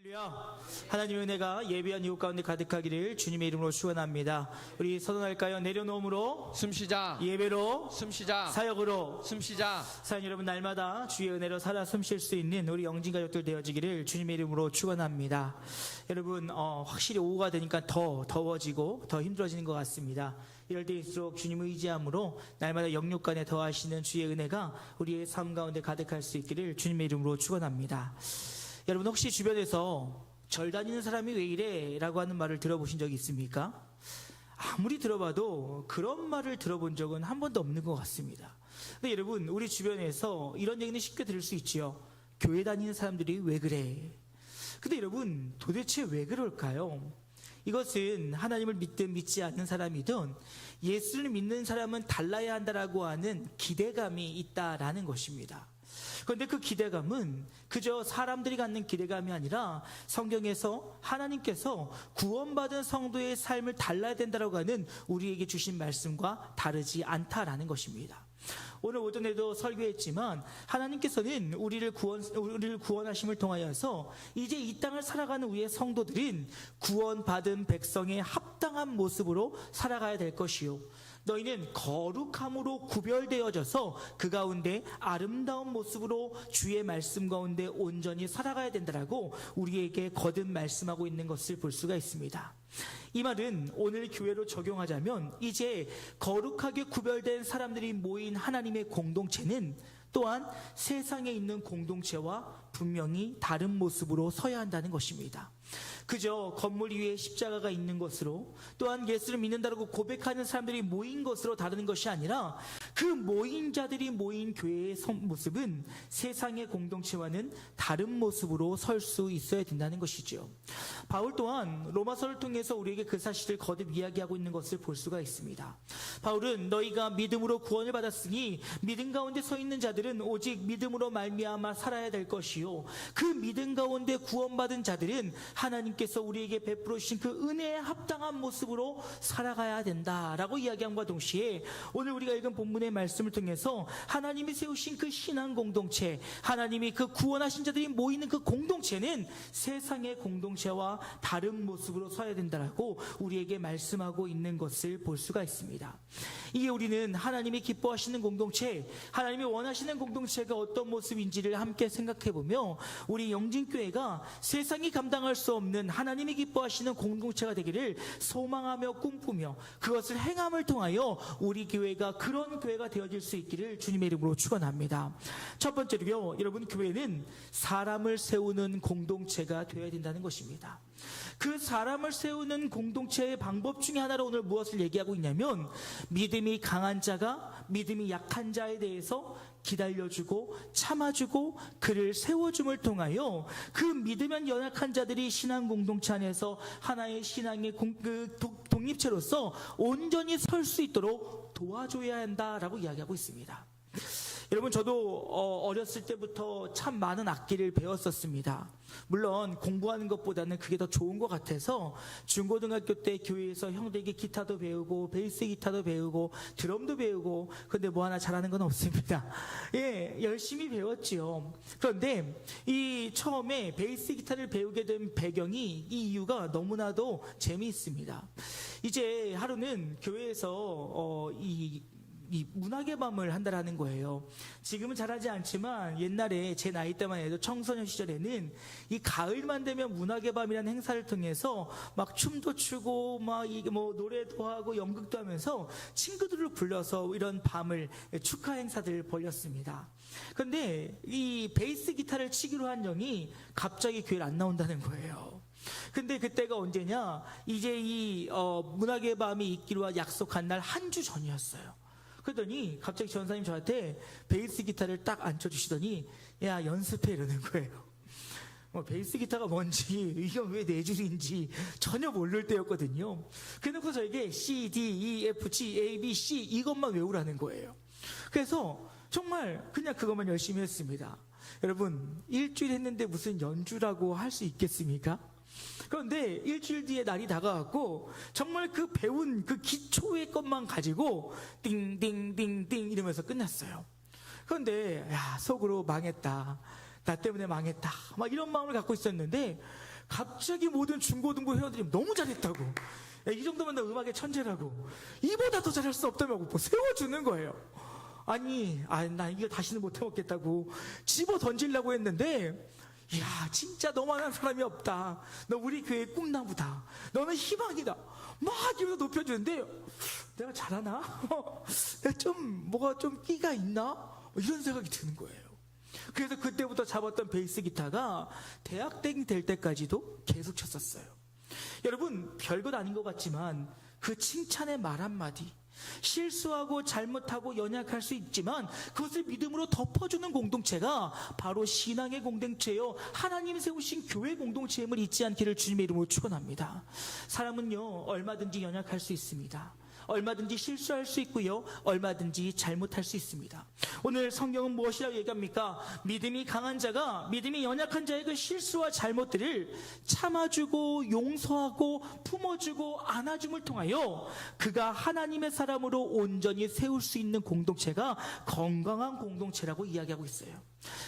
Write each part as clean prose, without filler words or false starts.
할렐루야. 하나님의 은혜가 예비한 이웃 가운데 가득하기를 주님의 이름으로 축원합니다. 우리 선언할까요? 내려놓음으로 숨쉬자. 예배로 숨쉬자. 사역으로 숨쉬자. 사연 여러분, 날마다 주의 은혜로 살아 숨쉴 수 있는 우리 영진 가족들 되어지기를 주님의 이름으로 축원합니다. 여러분, 확실히 오후가 되니까 더 더워지고 더 힘들어지는 것 같습니다. 이럴 때일수록 주님 의지함으로 날마다 영육간에 더하시는 주의 은혜가 우리의 삶 가운데 가득할 수 있기를 주님의 이름으로 축원합니다. 여러분, 혹시 주변에서 절 다니는 사람이 왜 이래? 라고 하는 말을 들어보신 적이 있습니까? 아무리 들어봐도 그런 말을 들어본 적은 한 번도 없는 것 같습니다. 근데 여러분, 우리 주변에서 이런 얘기는 쉽게 들을 수 있지요. 교회 다니는 사람들이 왜 그래? 근데 여러분, 도대체 왜 그럴까요? 이것은 하나님을 믿든 믿지 않는 사람이든 예수를 믿는 사람은 달라야 한다라고 하는 기대감이 있다라는 것입니다. 그런데 그 기대감은 그저 사람들이 갖는 기대감이 아니라 성경에서 하나님께서 구원받은 성도의 삶을 달라야 된다고 하는 우리에게 주신 말씀과 다르지 않다라는 것입니다. 오늘 오전에도 설교했지만 하나님께서는 우리를 구원하심을 통하여서 이제 이 땅을 살아가는 우리의 성도들은 구원받은 백성의 합당한 모습으로 살아가야 될 것이요, 너희는 거룩함으로 구별되어져서 그 가운데 아름다운 모습으로 주의 말씀 가운데 온전히 살아가야 된다라고 우리에게 거듭 말씀하고 있는 것을 볼 수가 있습니다. 이 말은 오늘 교회로 적용하자면 이제 거룩하게 구별된 사람들이 모인 하나님의 공동체는 또한 세상에 있는 공동체와 분명히 다른 모습으로 서야 한다는 것입니다. 그저 건물 위에 십자가가 있는 것으로, 또한 예수를 믿는다고 고백하는 사람들이 모인 것으로 다루는 것이 아니라 그 모인 자들이 모인 교회의 모습은 세상의 공동체와는 다른 모습으로 설 수 있어야 된다는 것이죠. 바울 또한 로마서를 통해서 우리에게 그 사실을 거듭 이야기하고 있는 것을 볼 수가 있습니다. 바울은 너희가 믿음으로 구원을 받았으니 믿음 가운데 서 있는 자들은 오직 믿음으로 말미암아 살아야 될 것이요, 그 믿음 가운데 구원받은 자들은 하나님께서 우리에게 베풀어 주신 그 은혜에 합당한 모습으로 살아가야 된다라고 이야기함과 동시에 오늘 우리가 읽은 본문의 말씀을 통해서 하나님이 세우신 그 신앙 공동체, 하나님이 그 구원하신 자들이 모이는 그 공동체는 세상의 공동체와 다른 모습으로 서야 된다라고 우리에게 말씀하고 있는 것을 볼 수가 있습니다. 이게 우리는 하나님이 기뻐하시는 공동체, 하나님이 원하시는 공동체가 어떤 모습인지를 함께 생각해보며 우리 영진교회가 세상이 감당할 수 없는 하나님이 기뻐하시는 공동체가 되기를 소망하며 꿈꾸며 그것을 행함을 통하여 우리 교회가 그런 교회가 되어질 수 있기를 주님의 이름으로 축원합니다. 첫 번째로요, 여러분, 교회는 사람을 세우는 공동체가 되어야 된다는 것입니다. 그 사람을 세우는 공동체의 방법 중에 하나로 오늘 무엇을 얘기하고 있냐면, 믿음이 강한 자가 믿음이 약한 자에 대해서 기다려주고 참아주고 그를 세워줌을 통하여 그 믿으면 연약한 자들이 신앙 공동체 안에서 하나의 신앙의 독립체로서 온전히 설 수 있도록 도와줘야 한다라고 이야기하고 있습니다. 여러분, 저도 어렸을 때부터 참 많은 악기를 배웠었습니다. 물론 공부하는 것보다는 그게 더 좋은 것 같아서 중고등학교 때 교회에서 형들에게 기타도 배우고 베이스 기타도 배우고 드럼도 배우고, 근데 뭐 하나 잘하는 건 없습니다. 예, 열심히 배웠지요. 그런데 이 처음에 베이스 기타를 배우게 된 배경이, 이 이유가 너무나도 재미있습니다. 이제 하루는 교회에서 이 문학의 밤을 한다라는 거예요. 지금은 잘하지 않지만 옛날에 제 나이 때만 해도 청소년 시절에는 이 가을만 되면 문학의 밤이라는 행사를 통해서 막 춤도 추고 막 이게 뭐 노래도 하고 연극도 하면서 친구들을 불러서 이런 밤을 축하 행사들을 벌였습니다. 그런데 이 베이스 기타를 치기로 한 형이 갑자기 교회를 안 나온다는 거예요. 근데 그때가 언제냐? 이제 이 문학의 밤이 있기로 약속한 날 한 주 전이었어요. 그러더니 갑자기 전사님 저한테 베이스 기타를 딱 앉혀주시더니, 야, 연습해, 이러는 거예요. 베이스 기타가 뭔지, 이게 왜 네 줄인지 전혀 모를 때였거든요. 그래놓고 저에게 C, D, E, F, G, A, B, C 이것만 외우라는 거예요. 그래서 정말 그냥 그것만 열심히 했습니다. 여러분, 일주일 했는데 무슨 연주라고 할 수 있겠습니까? 그런데 일주일 뒤에 날이 다가왔고 정말 그 배운 그 기초의 것만 가지고 띵띵띵띵 이러면서 끝났어요. 그런데 속으로 망했다, 나 때문에 망했다, 막 이런 마음을 갖고 있었는데, 갑자기 모든 중고등부 회원들이 너무 잘했다고. 야, 이 정도면 나 음악의 천재라고. 이보다 더 잘할 수 없다며 뭐 세워주는 거예요. 나 이거 다시는 못 해먹겠다고 집어 던지려고 했는데, 이야, 진짜 너만한 사람이 없다. 너 우리 교회의 꿈나무다. 너는 희망이다. 막 이러면서 높여주는데, 내가 잘하나? 내가 뭐가 좀 끼가 있나? 이런 생각이 드는 거예요. 그래서 그때부터 잡았던 베이스 기타가 대학생 될 때까지도 계속 쳤었어요. 여러분, 별것 아닌 것 같지만 그 칭찬의 말 한마디, 실수하고 잘못하고 연약할 수 있지만 그것을 믿음으로 덮어주는 공동체가 바로 신앙의 공동체요, 하나님 세우신 교회 공동체임을 잊지 않기를 주님의 이름으로 축원합니다. 사람은요, 얼마든지 연약할 수 있습니다. 얼마든지 실수할 수 있고요, 얼마든지 잘못할 수 있습니다. 오늘 성경은 무엇이라고 얘기합니까? 믿음이 강한 자가 믿음이 연약한 자의 그 실수와 잘못들을 참아주고 용서하고 품어주고 안아줌을 통하여 그가 하나님의 사람으로 온전히 세울 수 있는 공동체가 건강한 공동체라고 이야기하고 있어요.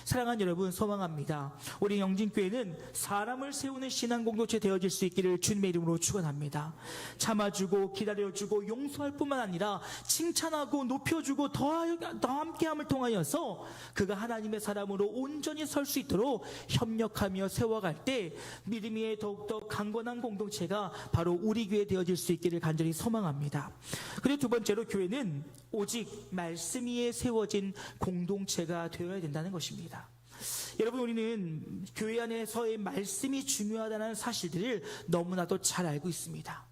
사랑하는 여러분, 소망합니다. 우리 영진교회는 사람을 세우는 신앙 공동체 되어질 수 있기를 주님의 이름으로 축원합니다. 참아주고 기다려주고 용서할 뿐만 아니라 칭찬하고 높여주고 더 함께함을 통하여서 그가 하나님의 사람으로 온전히 설 수 있도록 협력하며 세워갈 때 믿음이 더욱더 강건한 공동체가 바로 우리 교회 되어질 수 있기를 간절히 소망합니다. 그리고 두 번째로, 교회는 오직 말씀 위에 세워진 공동체가 되어야 된다는 것입니다. 여러분, 우리는 교회 안에서의 말씀이 중요하다는 사실들을 너무나도 잘 알고 있습니다.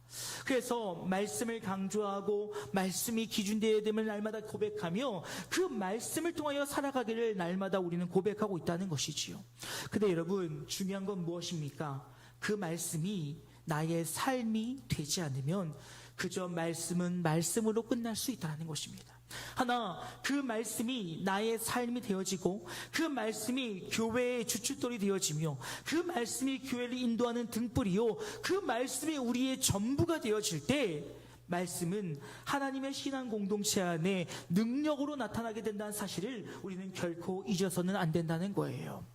그래서 말씀을 강조하고 말씀이 기준되어야 됨을 날마다 고백하며 그 말씀을 통하여 살아가기를 날마다 우리는 고백하고 있다는 것이지요. 근데 여러분, 중요한 건 무엇입니까? 그 말씀이 나의 삶이 되지 않으면 그저 말씀은 말씀으로 끝날 수 있다는 것입니다. 하나, 그 말씀이 나의 삶이 되어지고 그 말씀이 교회의 주춧돌이 되어지며 그 말씀이 교회를 인도하는 등불이요, 그 말씀이 우리의 전부가 되어질 때 말씀은 하나님의 신앙 공동체 안에 능력으로 나타나게 된다는 사실을 우리는 결코 잊어서는 안 된다는 거예요.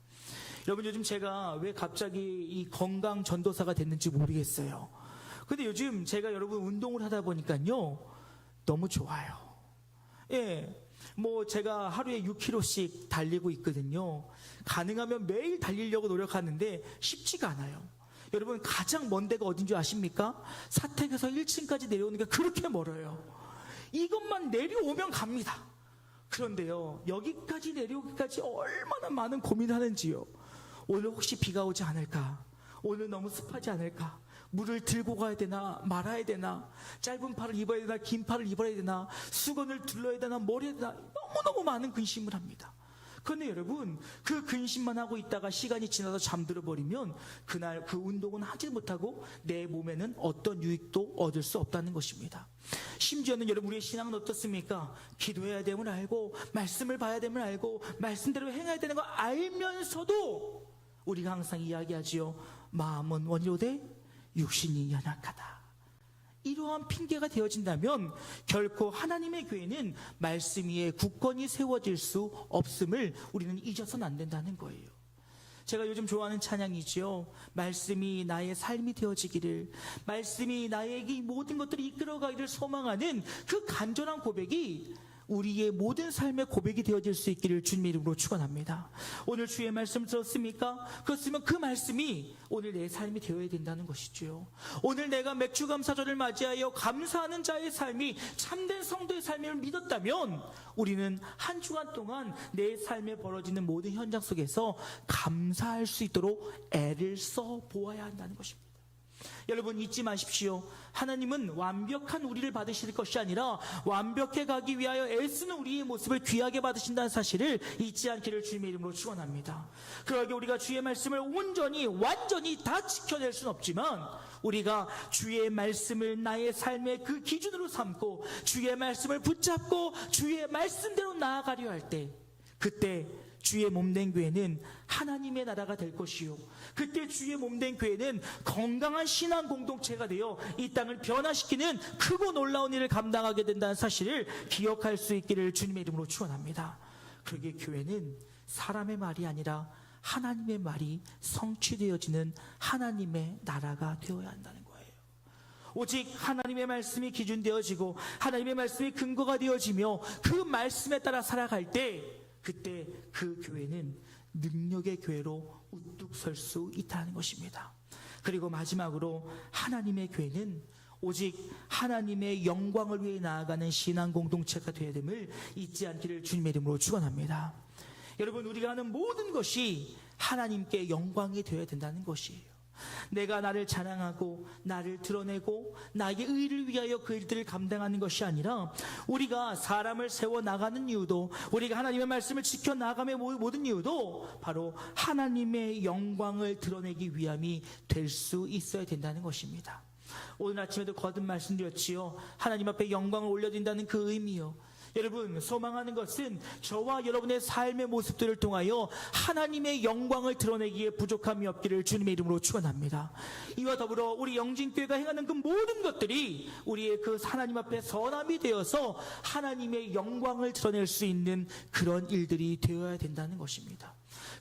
여러분, 요즘 제가 왜 갑자기 이 건강 전도사가 됐는지 모르겠어요. 근데 요즘 제가 여러분 운동을 하다 보니까요, 너무 좋아요. 제가 하루에 6km씩 달리고 있거든요. 가능하면 매일 달리려고 노력하는데 쉽지가 않아요. 여러분, 가장 먼 데가 어딘 줄 아십니까? 사택에서 1층까지 내려오는 게 그렇게 멀어요. 이것만 내려오면 갑니다. 그런데요, 여기까지 내려오기까지 얼마나 많은 고민하는지요. 오늘 혹시 비가 오지 않을까? 오늘 너무 습하지 않을까? 물을 들고 가야 되나 말아야 되나, 짧은 팔을 입어야 되나 긴 팔을 입어야 되나, 수건을 둘러야 되나 머리에 되나, 너무너무 많은 근심을 합니다. 그런데 여러분, 그 근심만 하고 있다가 시간이 지나서 잠들어 버리면 그날 그 운동은 하지 못하고 내 몸에는 어떤 유익도 얻을 수 없다는 것입니다. 심지어는 여러분, 우리의 신앙은 어떻습니까? 기도해야 됨을 알고 말씀을 봐야 됨을 알고 말씀대로 행해야 되는 거 알면서도 우리가 항상 이야기하지요. 마음은 원이로되 육신이 연약하다. 이러한 핑계가 되어진다면 결코 하나님의 교회는 말씀 위에 굳건히 세워질 수 없음을 우리는 잊어서는 안 된다는 거예요. 제가 요즘 좋아하는 찬양이지요. 말씀이 나의 삶이 되어지기를, 말씀이 나에게 이 모든 것들을 이끌어가기를 소망하는 그 간절한 고백이 우리의 모든 삶의 고백이 되어질 수 있기를 주님의 이름으로 축원합니다. 오늘 주의 말씀 들었습니까? 그렇으면 그 말씀이 오늘 내 삶이 되어야 된다는 것이죠. 오늘 내가 맥주감사절을 맞이하여 감사하는 자의 삶이 참된 성도의 삶을 믿었다면 우리는 한 주간 동안 내 삶에 벌어지는 모든 현장 속에서 감사할 수 있도록 애를 써 보아야 한다는 것입니다. 여러분, 잊지 마십시오. 하나님은 완벽한 우리를 받으실 것이 아니라 완벽해 가기 위하여 애쓰는 우리의 모습을 귀하게 받으신다는 사실을 잊지 않기를 주님의 이름으로 축원합니다. 그러기 우리가 주의 말씀을 온전히 완전히 다 지켜낼 수는 없지만 우리가 주의 말씀을 나의 삶의 그 기준으로 삼고 주의 말씀을 붙잡고 주의 말씀대로 나아가려 할 때, 그때 주의 몸된 교회는 하나님의 나라가 될 것이요, 그때 주의 몸된 교회는 건강한 신앙 공동체가 되어 이 땅을 변화시키는 크고 놀라운 일을 감당하게 된다는 사실을 기억할 수 있기를 주님의 이름으로 축원합니다. 그러기에 교회는 사람의 말이 아니라 하나님의 말이 성취되어지는 하나님의 나라가 되어야 한다는 거예요. 오직 하나님의 말씀이 기준 되어지고 하나님의 말씀이 근거가 되어지며 그 말씀에 따라 살아갈 때, 그때 그 교회는 능력의 교회로 우뚝 설 수 있다는 것입니다. 그리고 마지막으로 하나님의 교회는 오직 하나님의 영광을 위해 나아가는 신앙 공동체가 되어야 됨을 잊지 않기를 주님의 이름으로 축원합니다. 여러분, 우리가 하는 모든 것이 하나님께 영광이 되어야 된다는 것이에요. 내가 나를 자랑하고 나를 드러내고 나의 의를 위하여 그 일들을 감당하는 것이 아니라, 우리가 사람을 세워나가는 이유도, 우리가 하나님의 말씀을 지켜나가며 모든 이유도 바로 하나님의 영광을 드러내기 위함이 될 수 있어야 된다는 것입니다. 오늘 아침에도 거듭 말씀드렸지요. 하나님 앞에 영광을 올려드린다는 그 의미요. 여러분, 소망하는 것은 저와 여러분의 삶의 모습들을 통하여 하나님의 영광을 드러내기에 부족함이 없기를 주님의 이름으로 축원합니다. 이와 더불어 우리 영진교회가 행하는 그 모든 것들이 우리의 그 하나님 앞에 선함이 되어서 하나님의 영광을 드러낼 수 있는 그런 일들이 되어야 된다는 것입니다.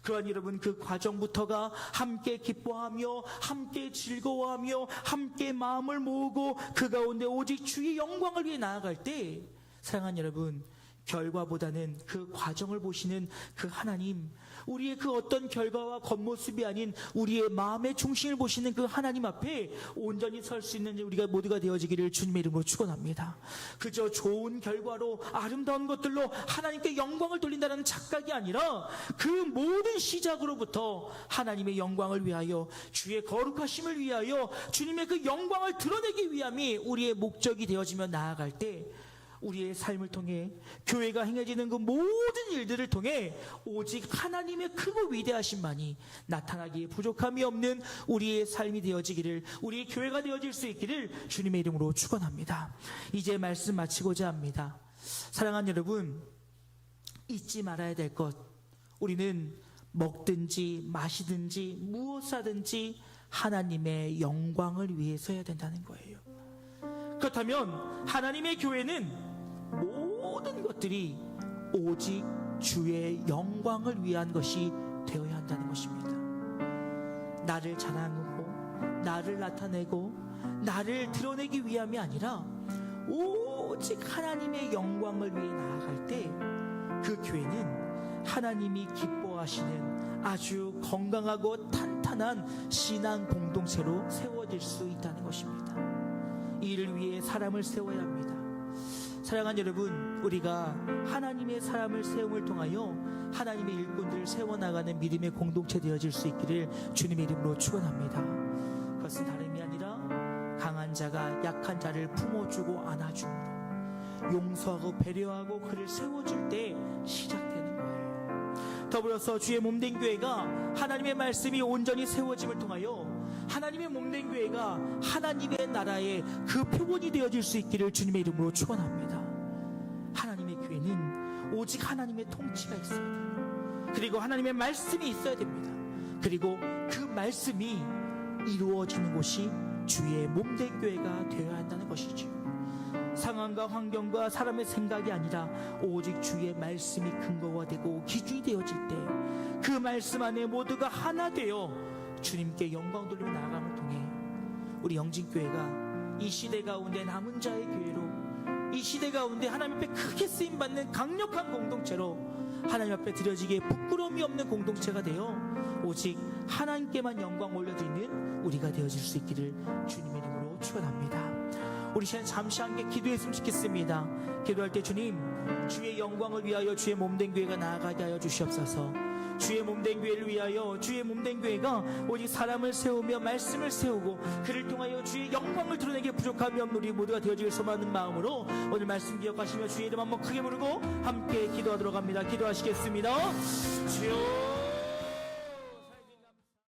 그러한 여러분, 그 과정부터가 함께 기뻐하며 함께 즐거워하며 함께 마음을 모으고 그 가운데 오직 주의 영광을 위해 나아갈 때, 사랑하는 여러분, 결과보다는 그 과정을 보시는 그 하나님, 우리의 그 어떤 결과와 겉모습이 아닌 우리의 마음의 중심을 보시는 그 하나님 앞에 온전히 설 수 있는 우리가 모두가 되어지기를 주님의 이름으로 축원합니다. 그저 좋은 결과로 아름다운 것들로 하나님께 영광을 돌린다는 착각이 아니라, 그 모든 시작으로부터 하나님의 영광을 위하여, 주의 거룩하심을 위하여 주님의 그 영광을 드러내기 위함이 우리의 목적이 되어지며 나아갈 때, 우리의 삶을 통해 교회가 행해지는 그 모든 일들을 통해 오직 하나님의 크고 위대하심만이 나타나기에 부족함이 없는 우리의 삶이 되어지기를, 우리의 교회가 되어질 수 있기를 주님의 이름으로 축원합니다. 이제 말씀 마치고자 합니다. 사랑하는 여러분, 잊지 말아야 될 것, 우리는 먹든지 마시든지 무엇하든지 하나님의 영광을 위해서 해야 된다는 거예요. 그렇다면 하나님의 교회는 모든 것들이 오직 주의 영광을 위한 것이 되어야 한다는 것입니다. 나를 자랑하고 나를 나타내고 나를 드러내기 위함이 아니라 오직 하나님의 영광을 위해 나아갈 때, 그 교회는 하나님이 기뻐하시는 아주 건강하고 탄탄한 신앙 공동체로 세워질 수 있다는 것입니다. 이를 위해 사람을 세워야 합니다. 사랑하는 여러분, 우리가 하나님의 사람을 세움을 통하여 하나님의 일꾼들을 세워나가는 믿음의 공동체 되어질 수 있기를 주님의 이름으로 축원합니다. 그것은 다름이 아니라 강한 자가 약한 자를 품어주고 안아줌으로, 용서하고 배려하고 그를 세워줄 때 시작되는 거예요. 더불어서 주의 몸된 교회가 하나님의 말씀이 온전히 세워짐을 통하여 하나님의 몸된 교회가 하나님의 나라의 그 표본이 되어질 수 있기를 주님의 이름으로 축원합니다. 하나님의 교회는 오직 하나님의 통치가 있어야 돼요. 그리고 하나님의 말씀이 있어야 됩니다. 그리고 그 말씀이 이루어지는 곳이 주의 몸된 교회가 되어야 한다는 것이죠. 상황과 환경과 사람의 생각이 아니라 오직 주의 말씀이 근거가 되고 기준이 되어질 때, 그 말씀 안에 모두가 하나 되어 주님께 영광 돌리며 나아감을 통해 우리 영진교회가 이 시대 가운데 남은 자의 교회로, 이 시대 가운데 하나님 앞에 크게 쓰임받는 강력한 공동체로, 하나님 앞에 드려지기에 부끄러움이 없는 공동체가 되어 오직 하나님께만 영광 올려드리는 우리가 되어질 수 있기를 주님의 이름으로 축원합니다. 우리 시간 잠시 함께 기도했으면 좋겠습니다. 기도할 때, 주님, 주의 영광을 위하여 주의 몸된 교회가 나아가게 하여 주시옵소서. 주의 몸된 교회를 위하여 주의 몸된 교회가 오직 사람을 세우며 말씀을 세우고 그를 통하여 주의 영광을 드러내기에 부족함이 없는 우리 모두가 되어지길 소망하는 마음으로 오늘 말씀 기억하시며 주의 이름 한번 크게 부르고 함께 기도하도록 합니다. 기도하시겠습니다. 주여